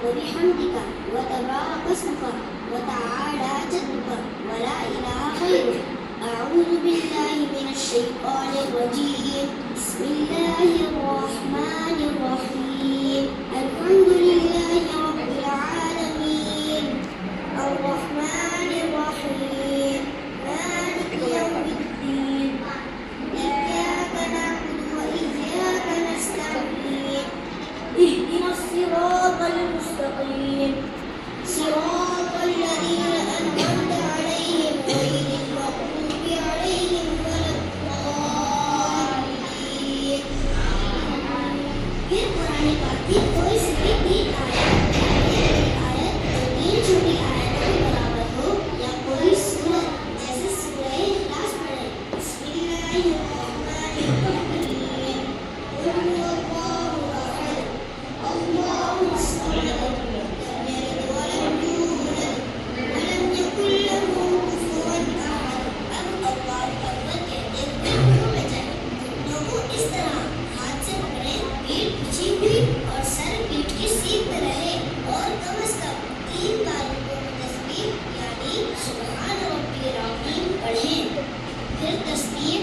وبحمدك وتبارك اسمك وتعالى جدك ولا إله غيرك. أعوذ بالله من الشيطان الرجيم. بسم الله الرحمن الرحيم. الحمد لله رب العالمين الرحمن الرحيم مالك يوم الدين إياك نعبد وإياك نستعين اهدنا الصراط المستقيم صراط الذين أنعمت عليهم غير المغضوب عليهم ولا الضالين. پھر قرآن پاک کی کوئی سی بھی آیت تین چھوٹی آیتوں کے برابر ہو یا کوئی سورت جیسے سورہ اخلاص پڑھیں. بسم اللہ الرحمن الرحیم. قل هو اللہ احد اللہ الصمد لم یلد ولم یولد ولم یکن له کفوا احد. اب اللہ اکبر کہتے ہوئے رکوع میں جائیں. لوگوں اس طرح ہاتھ سے پکڑیں، پیٹھ پیچھے ہوئی اور سر پیٹھ کی سیدھ پہ رہے اور کم از کم 3 بار رکوع میں تسبیح یعنی سبحان ربی العظیم پڑھیں. پھر تسبیح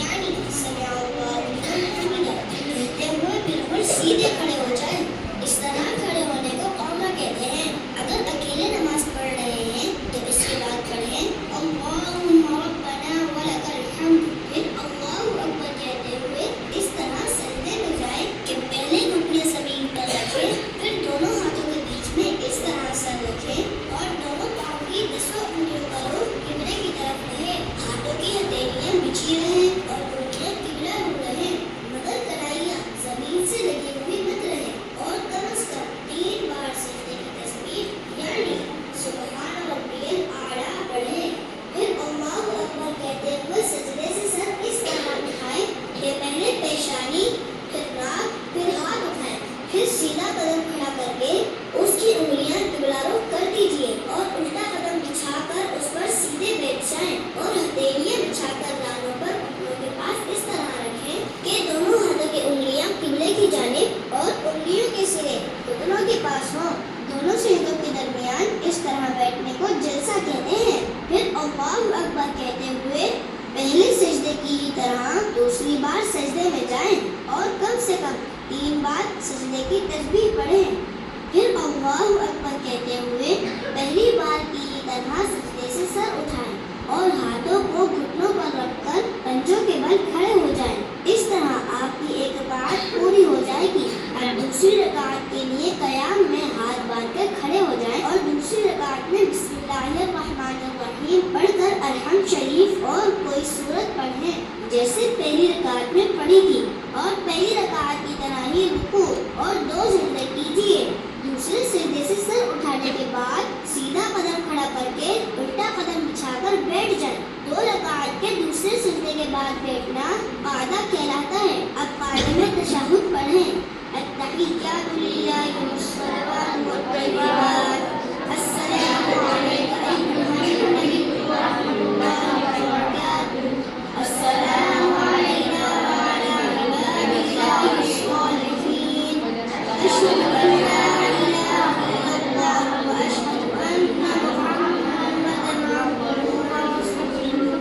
یعنی سمع اللہ لمن حمدہ کہتے ہوئے بالکل سیدھے کھڑے ہو جائیں. اس طرح کھڑے ہونے کو قوما کہتے ہیں. اگر اکیلے نماز پڑھ رہے ہیں تو اس کے بعد پڑھیں اللہم ربنا ولک الحمد. پھر اللہ اکبر کہتے ہوئے اس طرح سجدے میں جائیں کہ پہلے گھٹنے زمین پر رکھیں، پھر دونوں ہاتھوں کے بیچ میں اس طرح سر رکھیں اور دونوں پاؤں کی 10 انگلیوں کا رخ قبلے کی طرف رہے. ہاتھوں کی ہتھیلیاں بچھی رہیں اور انگلیاں قبلہ رو رہیں، مگر کلائیاں زمین سے لگی ہوئی مت رہیں اور کم از کم 3 بار سجدے کی تسبیح یعنی سبحان ربی الاعلیٰ پڑھیں. پھر اللہ اکبر کہتے ہوئے سجدے سے سر اس طرح اٹھائیں کہ پہلے پیشانی، پھر ناک، پھر ہاتھ اٹھائیں. پھر سیدھا قدم کھڑا کر کے اس کی انگلیاں قبلہ رخ کر دیجیے اور الٹا قدم بچھا کر اس پر سیدھے بیٹھ جائیں اور ہتھیلیاں بچھا کر دانتوں پر گھٹنوں کے پاس اس طرح رکھیں کہ دونوں ہاتھوں کی انگلیاں قبلے کی جانب اور انگلیوں کے سرے گھٹنوں کے پاس ہوں. دونوں سجدوں کے درمیان اس طرح بیٹھنے کو جلسہ کہتے ہیں. پھر اللہ اکبر کہتے ہوئے پہلے سجدے کی ہی طرح دوسری بار سجدے میں جائیں اور کم سے کم 3 بار سجدے کی تسبیح پڑھیں. پھر اللہ اکبر کہتے ہوئے پہلی بار کی ہی طرح سجدے سے سر اٹھائیں اور ہاتھوں کو گھٹنوں پر رکھ کر پنجوں کے بل کھڑے ہو جائیں. اس طرح آپ کی ایک رکعت پوری ہو جائے گی. اب دوسری رکعت کے لیے قیام میں ہاتھ باندھ کر کھڑے ہو جائیں اور دوسری رکعت میں بسم اللہ الرحمن الرحیم پڑھ کر الحمد شریف اور کوئی سورت پڑھیں جیسے پہلی رکعت میں پڑھی تھی اور پہلی رکعت کی طرح ہی رکوع اور 2 سجدے کیجیے. دوسرے سجدے سے سر اٹھانے کے بعد سیدھا قدم کھڑا کر کے الٹا قدم بچھا کر بیٹھ جائیں. 2 رکعت کے دوسرے سجدے کے بعد بیٹھنا قاعدہ کہلاتا ہے. اب قاعدے میں تشہد پڑھیں. التحیات للہ والصلوات والطیبات السلام علیک ایھا النبی ورحمۃ اللہ وبرکاتہ السلام علینا وعلی عباد اللہ الصالحین اشہد ان لا الہ الا اللہ واشہد ان محمدا عبدہ ورسولہ.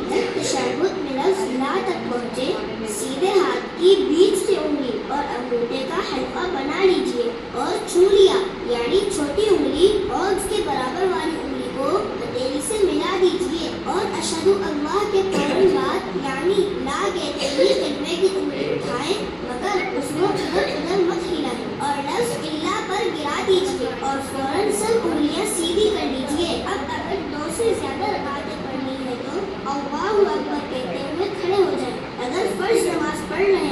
جب تشہد میں لفظ لا تک پہنچے سیدھے ہاتھ کی بیچ سے انگلی اور انگوٹھے کا حلقہ بنا لیجیے اور چھو لیا یعنی چھوٹی انگلی اور اس کے برابر والی انگلی کو ہتھیلی سے ملا دیجیے اور اشہد اللہ کے فوراً بعد یعنی لا کہتے ہوئے کلمے کی انگلی اٹھائیں مگر اس کو ادھر ادھر مت ہلائیں اور لفظ اللہ پر گرا دیجیے اور فوراً سب انگلیاں سیدھی کر لیجیے. اب اگر 2 سے زیادہ رکعتیں پڑھنی ہے تو اللہ اکبر کہتے ہوئے کھڑے ہو جائیں. اگر فرض نماز پڑھ رہے